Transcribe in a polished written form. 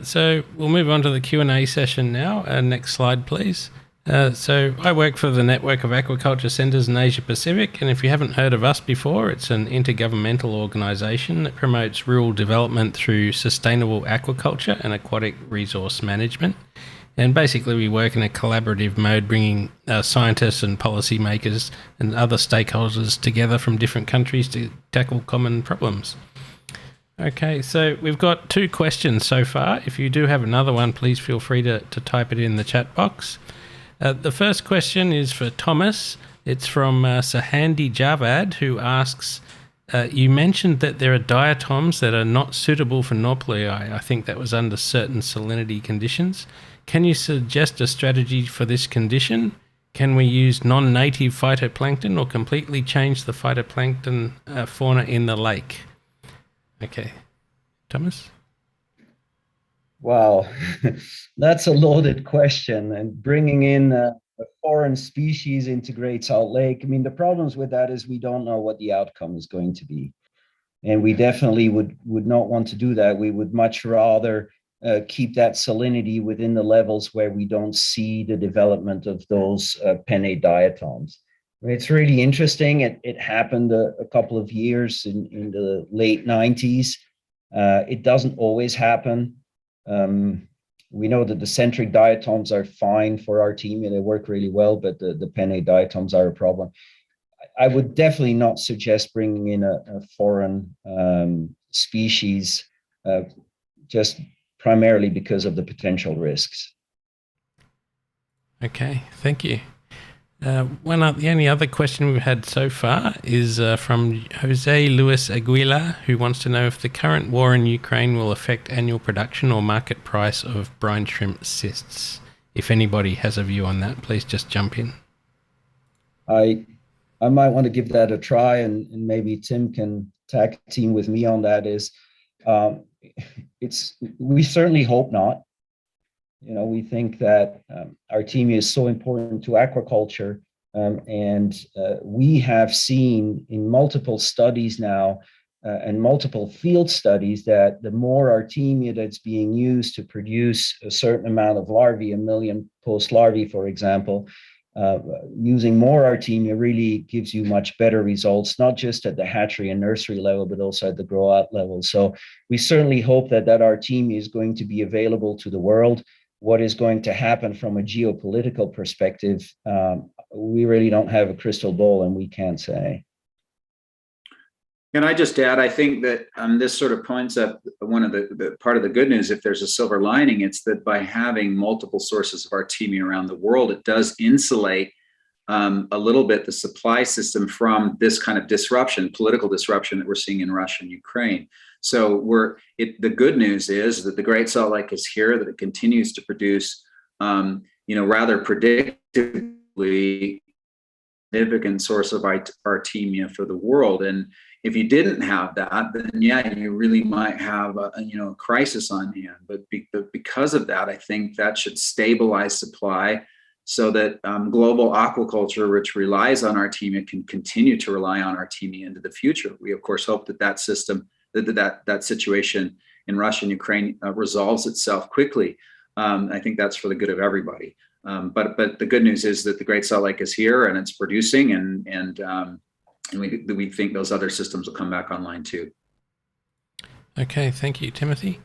So we'll move on to the Q&A session now. Next slide, please. So I work for the network of aquaculture centres in Asia Pacific, and if you haven't heard of us before, it's an intergovernmental organisation that promotes rural development through sustainable aquaculture and aquatic resource management. And basically we work in a collaborative mode, bringing scientists and policymakers and other stakeholders together from different countries to tackle common problems. Okay, so we've got 2 questions so far. If you do have another one, please feel free to type it in the chat box. The first question is for Thomas. It's from Sahandi Javad, who asks, you mentioned that there are diatoms that are not suitable for nauplii. I think that was under certain salinity conditions. Can you suggest a strategy for this condition? Can we use non-native phytoplankton or completely change the phytoplankton fauna in the lake? Okay, Thomas? Wow, that's a loaded question. And bringing in a foreign species into Great Salt Lake, I mean, the problems with that is we don't know what the outcome is going to be. And we definitely would not want to do that. We would much rather keep that salinity within the levels where we don't see the development of those pennate diatoms. It's really interesting. It happened a couple of years in the late 90s. It doesn't always happen. We know that the centric diatoms are fine for Artemia. They work really well, but the pennate diatoms are a problem. I would definitely not suggest bringing in a foreign species, just primarily because of the potential risks. Okay, thank you. The only other question we've had so far is from Jose Luis Aguilar, who wants to know if the current war in Ukraine will affect annual production or market price of brine shrimp cysts. If anybody has a view on that, please just jump in. I might want to give that a try, and maybe Tim can tag team with me on that. We certainly hope not. We think that Artemia is so important to aquaculture, and we have seen in multiple studies now and multiple field studies that the more Artemia that's being used to produce a certain amount of larvae, 1 million post-larvae, for example, using more Artemia really gives you much better results, not just at the hatchery and nursery level, but also at the grow-out level. So we certainly hope that Artemia is going to be available to the world. What is going to happen from a geopolitical perspective, we really don't have a crystal ball, and we can't say. Can I just add, I think that this sort of points up one of the part of the good news, if there's a silver lining, it's that by having multiple sources of Artemia around the world, it does insulate a little bit the supply system from this kind of disruption, political disruption that we're seeing in Russia and Ukraine. So the good news is that the Great Salt Lake is here, that it continues to produce, rather predictably significant source of Artemia for the world. And if you didn't have that, then yeah, you really might have a crisis on hand. But because of that, I think that should stabilize supply so that global aquaculture, which relies on Artemia, can continue to rely on Artemia into the future. We of course hope that system, that situation in Russia and Ukraine resolves itself quickly. I think that's for the good of everybody. But the good news is that the Great Salt Lake is here and it's producing, and we think those other systems will come back online too. Okay, thank you, Timothy.